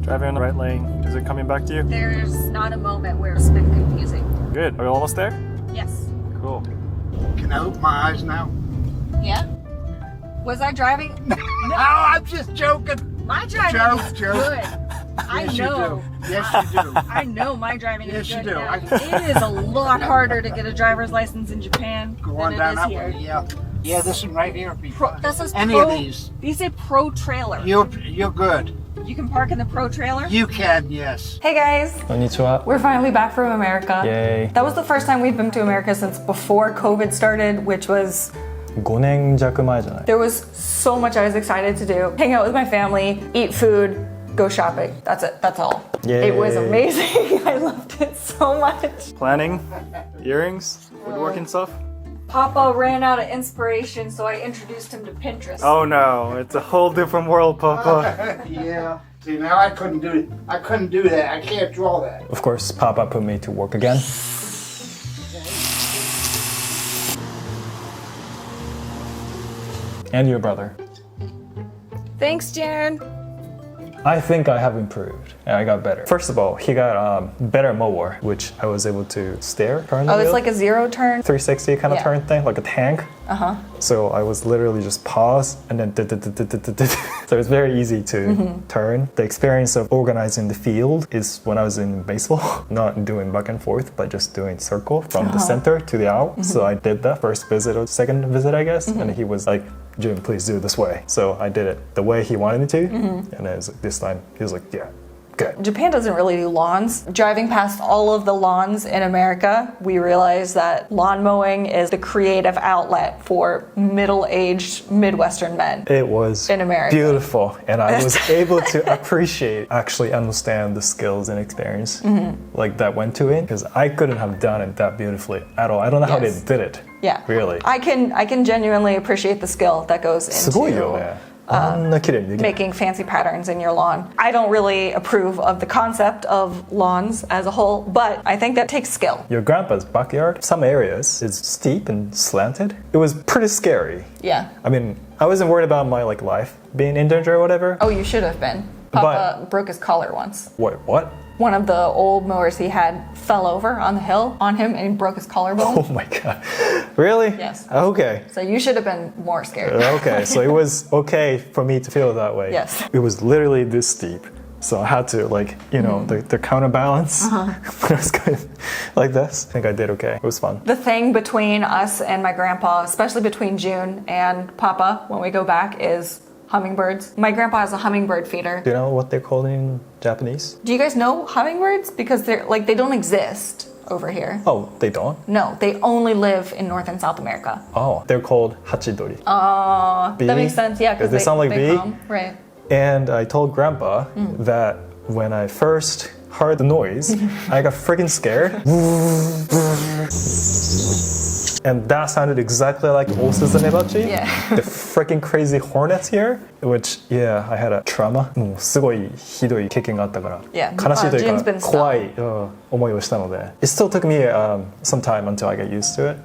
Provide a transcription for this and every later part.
Driving in the right lane. Is it coming back to you? There's not a moment where it's been confusing. Good. Are we almost there? Yes. Cool. Can I open my eyes now? Yeah? Was I driving? No, I'm just joking. My driving is good. I Yes, know. you do. Yes, you do. I know my driving is Yes, good you do. now. It is a lot harder to get a driver's license in Japan Go than on it down is that here. way. Yeah. Yeah, this one right here. Would be fine. This is Any pro, of these. These say pro trailer. You're good. You can park in the pro trailer? You can, yes. Hey guys, Konnichiwa. we're finally back from America. Yay. That was the first time we've been to America since before COVID started, which was, 5年弱前じゃない there was so much I was excited to do. Hang out with my family, eat food, go shopping. That's it, that's all. Yay. It was amazing. I loved it so much. Planning? Earrings? Woodworking stuff? Papa ran out of inspiration, so I introduced him to Pinterest. Oh no, it's a whole different world, Papa. Yeah. See, now I couldn't do it. I couldn't do that. I can't draw that. Of course, Papa put me to work again. And your brother. Thanks, Jan. I think I have improved. I got better. First of all, he got better mower, which I was able to steer. Turn the Oh, it's wheel. like a zero turn. 360 kind of Yeah. turn thing, like a tank. So I was literally just pause and then so it's very easy to turn. The experience of organizing the field is when I was in baseball, not doing back and forth, but just doing circle from the center to the out. So I did that first visit or second visit, I guess, and he was like, Jim, please do it this way. So I did it the way he wanted me to, and then it was like, this time he was like, yeah. Good. Japan doesn't really do lawns. Driving past all of the lawns in America, we realized that lawn mowing is the creative outlet for middle-aged Midwestern men. It was In America. beautiful, and I was able to appreciate, actually understand the skills and experience like that went to it, because I couldn't have done it that beautifully at all. I don't know how they Yes. did it. Yeah. Really. I can genuinely appreciate the skill that goes すごいよ into ね。あんな綺麗にできる。 making fancy patterns in your lawn. I don't really approve of the concept of lawns as a whole, but I think that takes skill. Your grandpa's backyard, some areas, is steep and slanted. It was pretty scary. Yeah. I mean, I wasn't worried about my like life being in danger or whatever. Oh, you should have been. Papa broke his collar once. Wait, what? One of the old mowers he had fell over on the hill on him and he broke his collarbone. Oh my god. Really? Yes. Okay. So you should have been more scared. Okay, so it was okay for me to feel that way. Yes. It was literally this steep. So I had to like, you know, the counterbalance when I was going like this. I think I did okay. It was fun. The thing between us and my grandpa, especially between June and Papa when we go back, is hummingbirds. My grandpa has a hummingbird feeder. Do you know what they're called in Japanese? Do you guys know hummingbirds? Because they're like, they don't exist over here. Oh, they don't? No, they only live in North and South America. Oh, they're called hachidori. Bee? That makes sense, yeah, because They sound like bee? hum. Right. And I told Grandpa that when I first heard the noise, I got freaking scared. And that sounded exactly like Osuzamebachi. Yeah. The freaking crazy hornets here, which, yeah, I had a trauma. もうすごいひどい経験があったから、 Yeah. 悲しいという June's か been stung. 怖い思いをしたので。It still took me some time until I got used to it,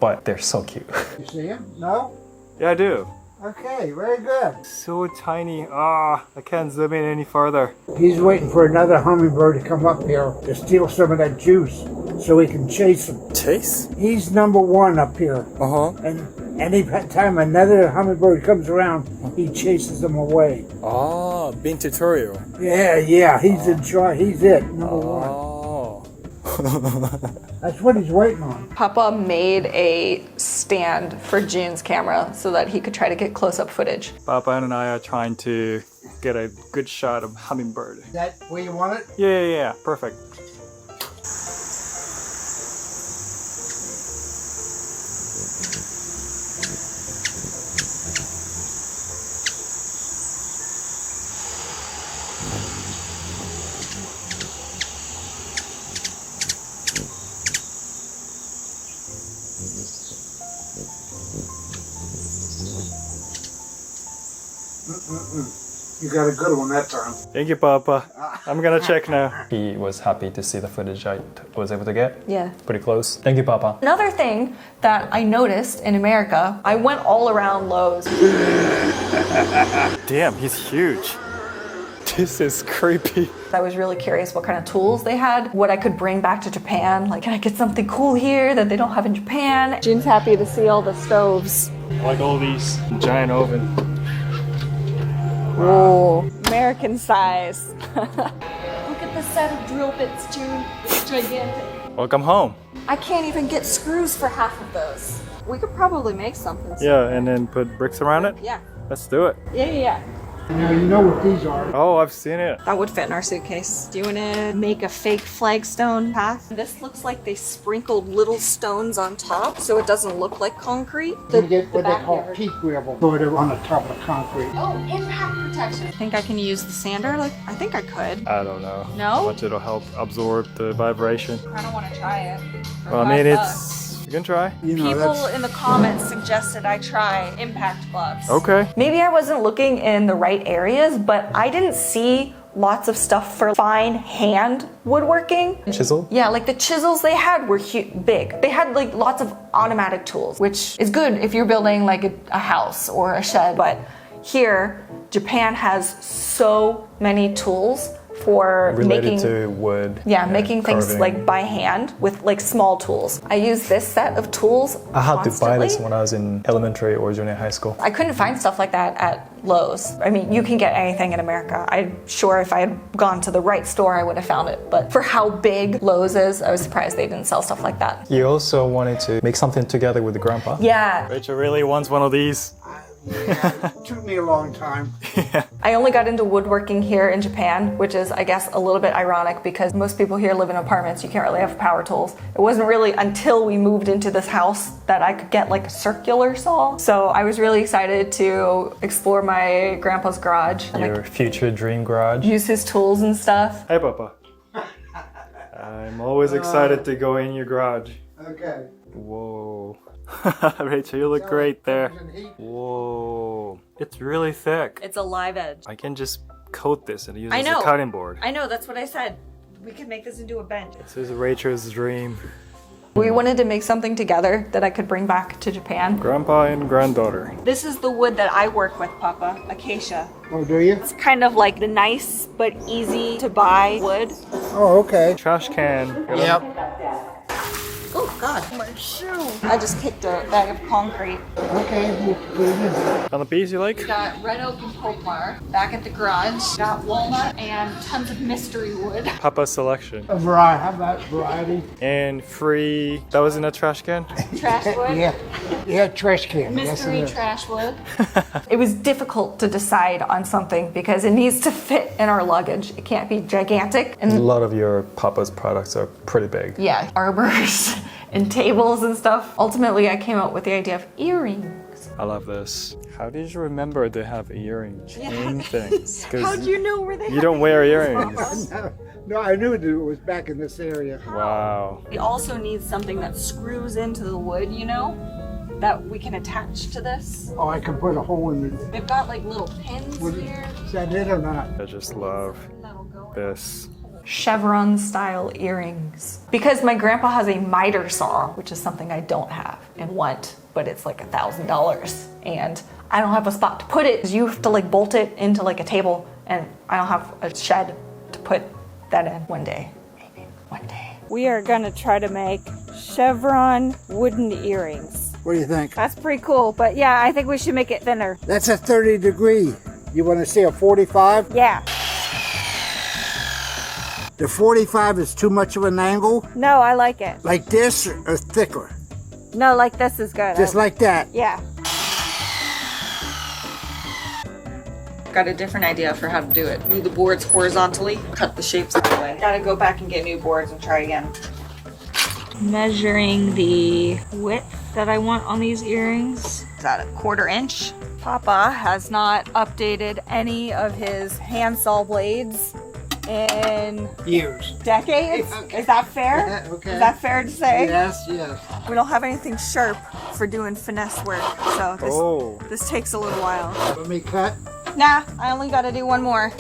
but they're so cute. You see him? No? Yeah, I do. Okay, very good. So tiny. I can't zoom in any farther. He's waiting for another hummingbird to come up here to steal some of that juice so he can chase him. Chase? He's number one up here. Uh-huh. And any time another hummingbird comes around, he chases them away. Being tutorial. Yeah, he's in charge. He's it, number one. That's what he's waiting on. Papa made a stand for June's camera so that he could try to get close-up footage. Papa and I are trying to get a good shot of hummingbird. Is that where you want it? Yeah. Perfect. You got a good one that time. Thank you, Papa. I'm gonna check now. He was happy to see the footage I was able to get. Yeah. Pretty close. Thank you, Papa. Another thing that I noticed in America, I went all around Lowe's. Damn, he's huge. This is creepy. I was really curious what kind of tools they had, what I could bring back to Japan. Like, can I get something cool here that they don't have in Japan? Jun's happy to see all the stoves. Like all these giant ovens. Whoa, American size. Look at the set of drill bits, June. It's gigantic. Welcome home. I can't even get screws for half of those. We could probably make something. Yeah, and then put bricks around it? Yeah. Let's do it. Yeah. Now you know what these are. Oh, I've seen it. That would fit in our suitcase. Do you want to make a fake flagstone path? This looks like they sprinkled little stones on top so it doesn't look like concrete. You get what they call peak gravel. Put it on the top of the concrete. Oh, impact protection. Think I can use the sander? Like, I think I could. I don't know. No? How much it'll help absorb the vibration. I don't want to try it. Well, I mean, you can try. You know, People in the comments suggested I try impact gloves. Okay. Maybe I wasn't looking in the right areas, but I didn't see lots of stuff for fine hand woodworking. Chisel? Yeah, like the chisels they had were big. They had like lots of automatic tools, which is good if you're building like a house or a shed. But here, Japan has so many tools for Related making to wood. yeah, making things carving. like by hand with like small tools. I use this set of tools I had to buy this constantly. when I was in elementary or junior high school. I couldn't find stuff like that at Lowe's. I mean, you can get anything in America. I'm sure if I had gone to the right store, I would have found it. But for how big Lowe's is, I was surprised they didn't sell stuff like that. You also wanted to make something together with the grandpa? Yeah, Rachel really wants one of these. Yeah, it took me a long time. I only got into woodworking here in Japan, which is, I guess, a little bit ironic because most people here live in apartments. You can't really have power tools. It wasn't really until we moved into this house that I could get like a circular saw. So I was really excited to explore my grandpa's garage and Your future dream garage. use his tools and stuff. Hey, Papa. I'm always excited to go in your garage. Okay. Whoa. Rachel, you look great there. Whoa. It's really thick. It's a live edge. I can just coat this and use it I as know. a cutting board. I know, that's what I said. We could make this into a bench. This is Rachel's dream. We wanted to make something together that I could bring back to Japan. Grandpa and granddaughter. This is the wood that I work with, Papa, acacia. Oh, do you? It's kind of like the nice but easy to buy wood. Oh, okay. Trash can. Oh God, my shoe. I just kicked a bag of concrete. Okay, we'll put it in. On the piece you like? Got red oak and poplar back at the garage. Got walnut and tons of mystery wood. Papa's selection. A variety. How about variety? And free. That was in a trash can? Trash wood. Yeah, trash can. Mystery Yes, it is. trash wood. It was difficult to decide on something because it needs to fit in our luggage. It can't be gigantic. A And lot of your Papa's products are pretty big. yeah, arbors and tables and stuff. Ultimately, I came up with the idea of earrings. I love this. How did you remember to have earrings in things? 'Cause How'd you know where they you don't wear earrings. No, I knew it was back in this area. Wow. We also need something that screws into the wood, you know, that we can attach to this. Oh, I can put a hole in it. They've got like little pins here. Is that it or not? I just love That'll go in. this. Chevron style earrings. Because my grandpa has a miter saw, which is something I don't have and want, but it's like $1,000. And I don't have a spot to put it. You have to like bolt it into like a table, and I don't have a shed to put that in. One day, maybe one day. We are gonna try to make chevron wooden earrings. What do you think? That's pretty cool, but yeah, I think we should make it thinner. That's a 30 degree. You want to see a 45? Yeah. The 45 is too much of an angle. No, I like it. Like this or thicker? No, like this is good. Just like that. Yeah. Got a different idea for how to do it. Glue the boards horizontally, cut the shapes that way. Gotta go back and get new boards and try again. Measuring the width that I want on these earrings. Is that a 1/4 inch? Papa has not updated any of his handsaw blades in Years. decades. Okay. Is that fair? Okay. Is that fair to say? Yes, yes. We don't have anything sharp for doing finesse work, so Oh. this takes a little while. Let me cut. Nah, I only gotta do one more.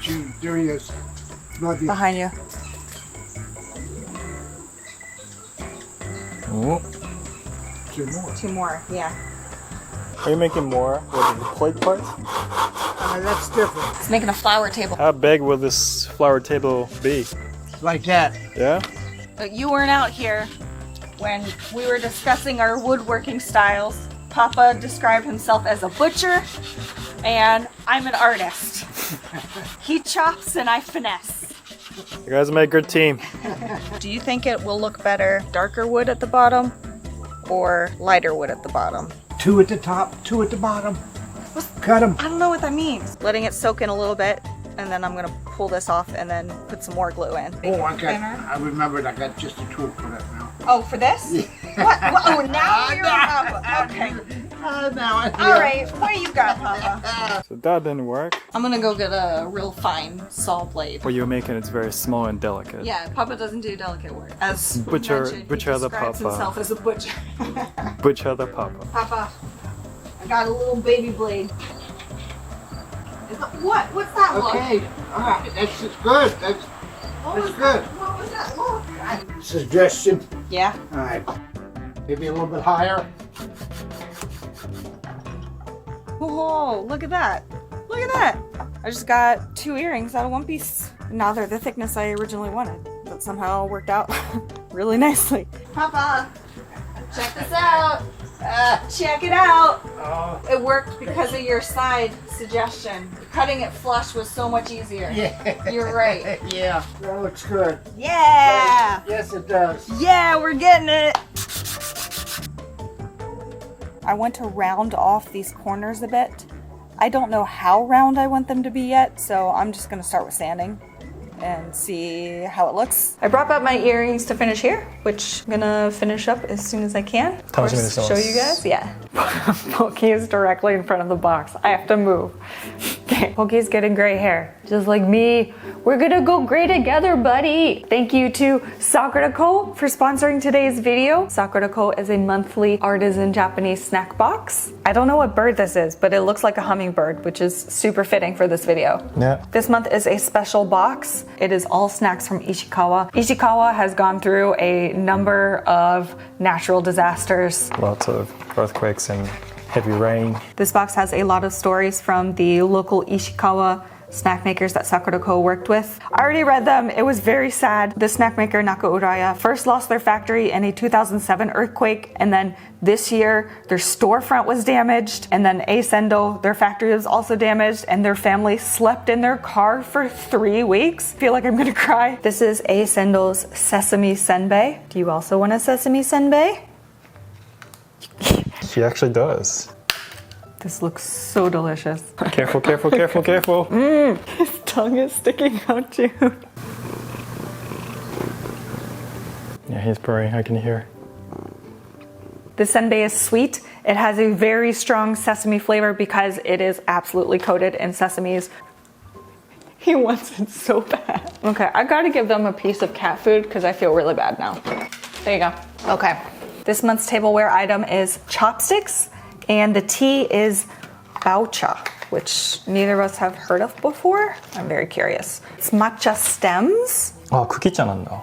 Shoot, there he is. Love you. Behind you. Oh. Two more. Two more, yeah. Are you making more with the plate part? That's different. It's making a flower table. How big will this flower table be? Like that. Yeah? But you weren't out here when we were discussing our woodworking styles. Papa described himself as a butcher, and I'm an artist. He chops and I finesse. You guys make a good team. Do you think it will look better darker wood at the bottom or lighter wood at the bottom? 2 at the top, 2 at the bottom. Cut them. I don't know what that means. Letting it soak in a little bit, and then I'm gonna pull this off and then put some more glue in. Oh, I remembered I got just a tool for that now. Oh, for this? What? Oh, now you're Papa. Okay. Now All right. What do you got, Papa? So that didn't work. I'm gonna go get a real fine saw blade. What you're making it's very small and delicate. Yeah, Papa doesn't do delicate work. As Butcher- mentioned, he butcher the describes Papa. himself as a butcher. Butcher the papa. Papa, I got a little baby blade. What? What's that look? Okay, all right, that's good. That's good. What was that look? Suggestion. Yeah. All right, maybe a little bit higher. Whoa, look at that. Look at that. I just got 2 earrings out of one piece. Now they're the thickness I originally wanted. That somehow worked out really nicely. Papa, check this out. Check it out. It worked because of your side suggestion. Cutting it flush was so much easier. Yeah. You're right. Yeah, that looks good. Yeah. Yes, it does. Yeah, we're getting it. I want to round off these corners a bit. I don't know how round I want them to be yet, so I'm just gonna start with sanding and see how it looks. I brought out my earrings to finish here, which I'm gonna finish up as soon as I can. Of course, show you guys. Yeah. Pokey is directly in front of the box. I have to move. Okay. Pokey's getting gray hair, just like me. We're gonna go gray together, buddy. Thank you to Sakura Co for sponsoring today's video. Sakura Co is a monthly artisan Japanese snack box. I don't know what bird this is, but it looks like a hummingbird, which is super fitting for this video. Yeah. This month is a special box. It is all snacks from Ishikawa. Ishikawa has gone through a number of natural disasters. Lots of earthquakes and heavy rain. This box has a lot of stories from the local Ishikawa snack makers that Sakura Co worked with. I already read them. It was very sad. The snack maker Nakauraya first lost their factory in a 2007 earthquake, and then this year their storefront was damaged, and then Eisendo, their factory was also damaged, and their family slept in their car for 3 weeks. I feel like I'm gonna cry. This is Eisendo's sesame senbei. Do you also want a sesame senbei? He actually does. This looks so delicious. Careful, careful, careful, careful. His tongue is sticking out, too. Yeah, he's purring, I can hear. The senbei is sweet. It has a very strong sesame flavor because it is absolutely coated in sesames. He wants it so bad. Okay, I gotta give them a piece of cat food because I feel really bad now. There you go. Okay. This month's tableware item is chopsticks, and the tea is baocha, which neither of us have heard of before. I'm very curious. It's matcha stems. 아, 쿠키자 난다.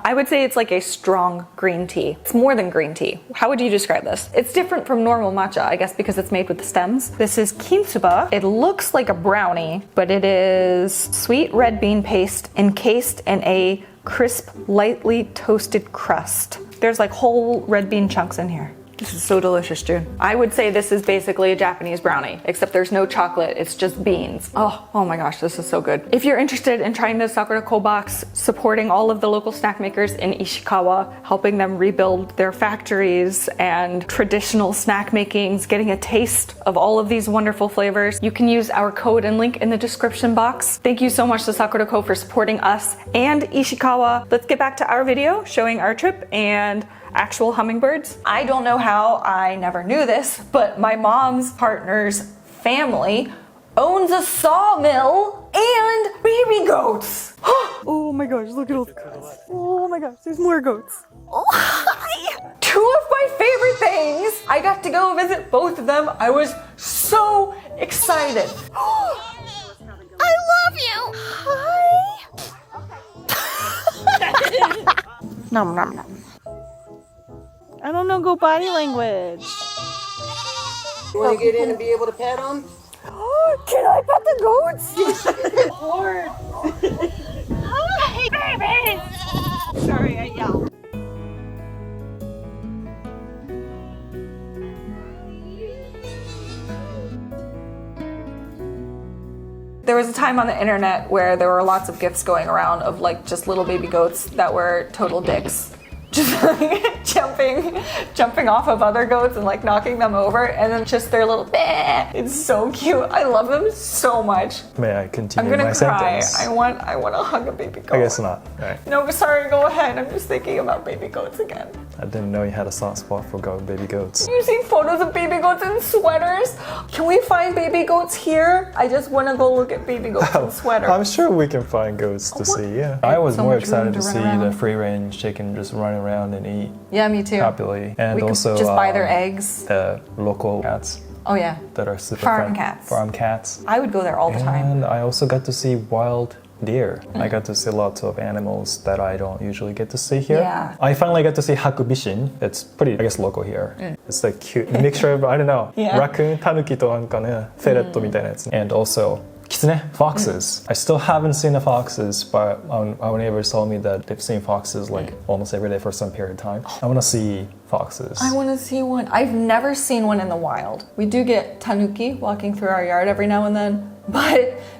I would say it's like a strong green tea. It's more than green tea. How would you describe this? It's different from normal matcha, I guess, because it's made with the stems. This is kintsuba. It looks like a brownie, but it is sweet red bean paste encased in a crisp, lightly toasted crust. There's like whole red bean chunks in here. This is so delicious, June. I would say this is basically a Japanese brownie, except there's no chocolate, it's just beans. Oh my gosh, this is so good. If you're interested in trying the Sakura Co box, supporting all of the local snack makers in Ishikawa, helping them rebuild their factories and traditional snack makings, getting a taste of all of these wonderful flavors, you can use our code and link in the description box. Thank you so much to Sakura Co for supporting us and Ishikawa. Let's get back to our video showing our trip and actual hummingbirds. I don't know how I never knew this, but my mom's partner's family owns a sawmill and baby goats. Oh my gosh, look at all the goats. Oh my gosh, there's more goats. Oh, two of my favorite things. I got to go visit both of them. I was so excited. I love you. Hi. Nom nom nom. I don't know, go body language. Want to get in and be able to pet them? Can I pet the goats? Hi, baby! Sorry, I yelled. There was a time on the internet where there were lots of gifs going around of like just little baby goats that were total dicks. Just like jumping off of other goats and like knocking them over, and then just their little bah. It's so cute. I love them so much. May I continue I'm gonna my cry. sentence? I want to hug a baby goat. I guess not. Right. No, sorry, go ahead. I'm just thinking about baby goats again. I didn't know you had a soft spot for baby goats. You see photos of baby goats in sweaters? Can we find baby goats here? I just want to go look at baby goats in sweaters. I'm sure we can find goats to see, yeah. I was So more much room excited to to run see around. the free-range chicken just running around and eat Yeah, me too. happily. And We could also just buy their eggs. the local cats Oh yeah. that are super Farm friendly. cats. Farm cats. I would go there all the time. And I also got to see wild deer. I got to see lots of animals that I don't usually get to see here. Yeah. I finally got to see hakubishin. It's pretty, I guess, local here. It's like cute mixture of, I don't know, Yeah. raccoon, tanuki となんかね、フェレットみたいなやつ。And also, kitsune, foxes. I still haven't seen the foxes, but our neighbors told me that they've seen foxes like almost every day for some period of time. I want to see foxes. I want to see one. I've never seen one in the wild. We do get tanuki walking through our yard every now and then, but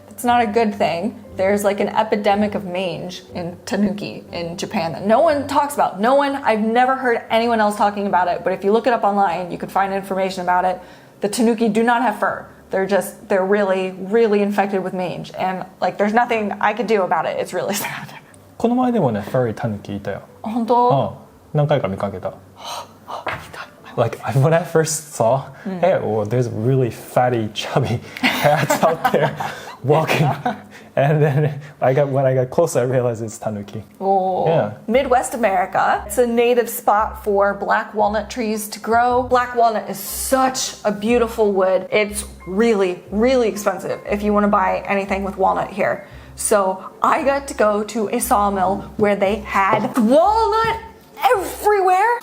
it's not a good thing. There's like an epidemic of mange in tanuki in Japan that no one talks about. I've never heard anyone else talking about it, but if you look it up online, you can find information about it. The tanuki do not have fur. They're really, really infected with mange. And like, there's nothing I could do about it. It's really sad. この前でもね、furry タヌキいたよ。本当？何回か見かけた。Like when I first saw, hey, well, there's really fatty, chubby cats out there walking, and then when I got closer, I realized it's tanuki. Oh. Yeah. Midwest America. It's a native spot for black walnut trees to grow. Black walnut is such a beautiful wood. It's really, really expensive if you want to buy anything with walnut here. So I got to go to a sawmill where they had walnut everywhere.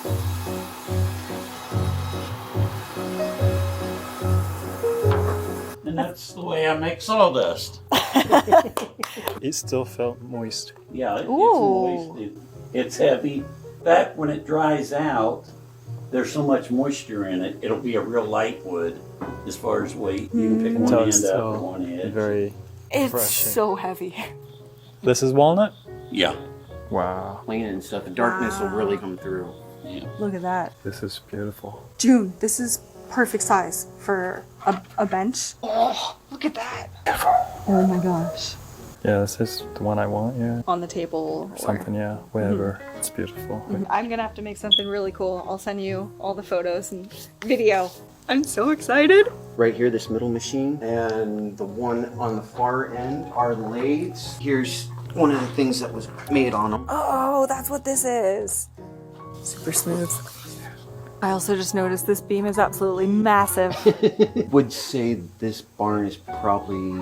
And that's the way I make sawdust. It still felt moist. Yeah, it's moist. It's heavy. That when it dries out, there's so much moisture in it, it'll be a real light wood as far as weight. You can pick one So end it's up still or one edge. very It's refreshing. so heavy. This is walnut? Yeah. Wow. Clean and stuff. The darkness will really come through. Yeah. Look at that. This is beautiful. June, this is perfect size for a bench. Oh, look at that. Oh my gosh. Yeah, this is the one I want, yeah. On the table. Something, yeah, whatever. It's beautiful. I'm gonna have to make something really cool. I'll send you all the photos and video. I'm so excited. Right here, this middle machine, and the one on the far end are lathes. Here's one of the things that was made on them. Oh, that's what this is. Super smooth. I also just noticed this beam is absolutely massive. Would say this barn is probably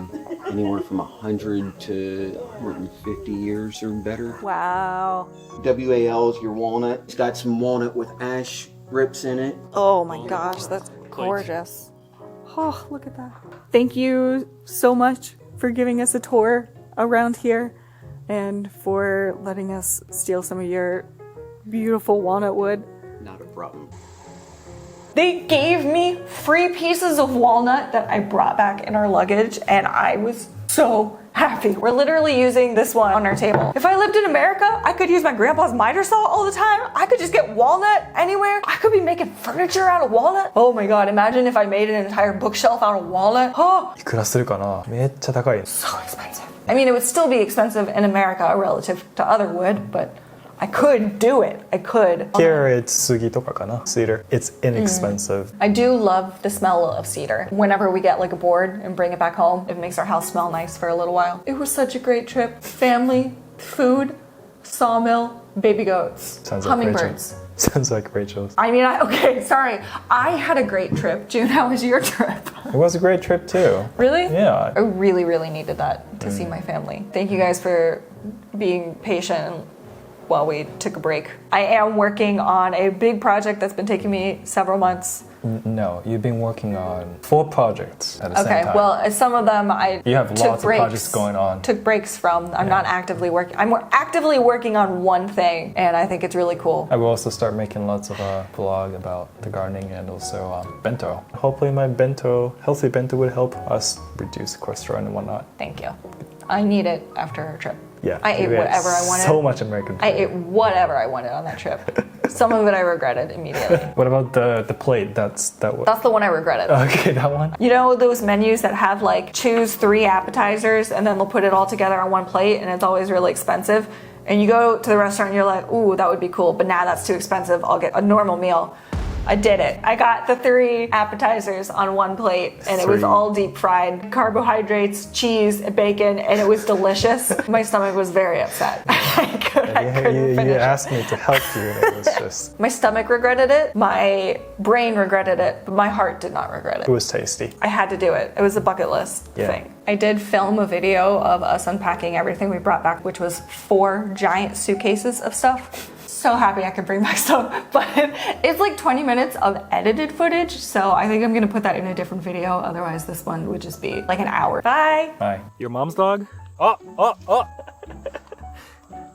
anywhere from 100 to 150 years or better. Wow. WAL is your walnut. It's got some walnut with ash rips in it. Oh my gosh, that's gorgeous. Oh, look at that. Thank you so much for giving us a tour around here and for letting us steal some of your beautiful walnut wood. Not a problem. They gave me free pieces of walnut that I brought back in our luggage, and I was so happy. We're literally using this one on our table. If I lived in America, I could use my grandpa's miter saw all the time. I could just get walnut anywhere. I could be making furniture out of walnut. Oh my god, imagine if I made an entire bookshelf out of walnut. Oh, いくらするかな？めっちゃ高い。 so expensive. I mean, it would still be expensive in America relative to other wood, but I could do it. I could. Here it's sugi とかかな? Cedar. It's inexpensive. I do love the smell of cedar. Whenever we get like a board and bring it back home, it makes our house smell nice for a little while. It was such a great trip. Family, food, sawmill, baby goats, Sounds like hummingbirds. Rachel. Sounds like Rachel's. I mean, okay, sorry. I had a great trip. June, how was your trip? It was a great trip too. Really? Yeah. I really, really needed that to see my family. Thank you guys for being patient while we took a break. I am working on a big project that's been taking me several months. No, you've been working on 4 projects at the same Okay, time. well, some of them I You have took lots of breaks, projects going on. Took breaks from. I'm not actively working. I'm actively working on one thing, and I think it's really cool. I will also start making lots of vlog about the gardening and also bento. Hopefully my healthy bento would help us reduce cholesterol and whatnot. Thank you. I need it after our trip. Yeah, I ate we had whatever I wanted. So much American food. I ate whatever I wanted on that trip. Some of it I regretted immediately. What about the plate? That's That's the one I regretted. Okay, that one. You know those menus that have like choose 3 appetizers and then they'll put it all together on one plate and it's always really expensive. And you go to the restaurant and you're like, ooh, that would be cool, but nah, that's too expensive. I'll get a normal meal. I did it. I got the 3 appetizers on one plate and it was 3. all deep fried carbohydrates, cheese, bacon, and it was delicious. My stomach was very upset. I couldn't finish You it. asked me to help you and it was just, My stomach regretted it, my brain regretted it, but my heart did not regret it it. was tasty. I had to do it. It was a bucket list thing. I did film a video of us unpacking everything we brought back, which was 4 giant suitcases of stuff. So happy I could bring back stuff, but it's like 20 minutes of edited footage, so I think I'm gonna put that in a different video, otherwise this one would just be like an hour. Bye! Hi. Your mom's dog? Oh!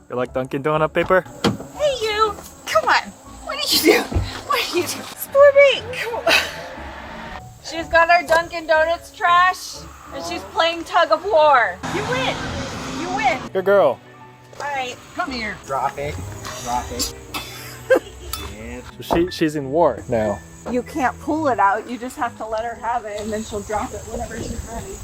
You like Dunkin' Donut paper? Hey, you! Come on! What are you doing? What are you doing? Stormy! Come on! She's got our Dunkin' Donuts trash, and she's playing tug of war. You win! You win! Good girl. All right, come here. Drop it. Drop it. So she's in war now. You can't pull it out. You just have to let her have it, and then she'll drop it whenever she's ready.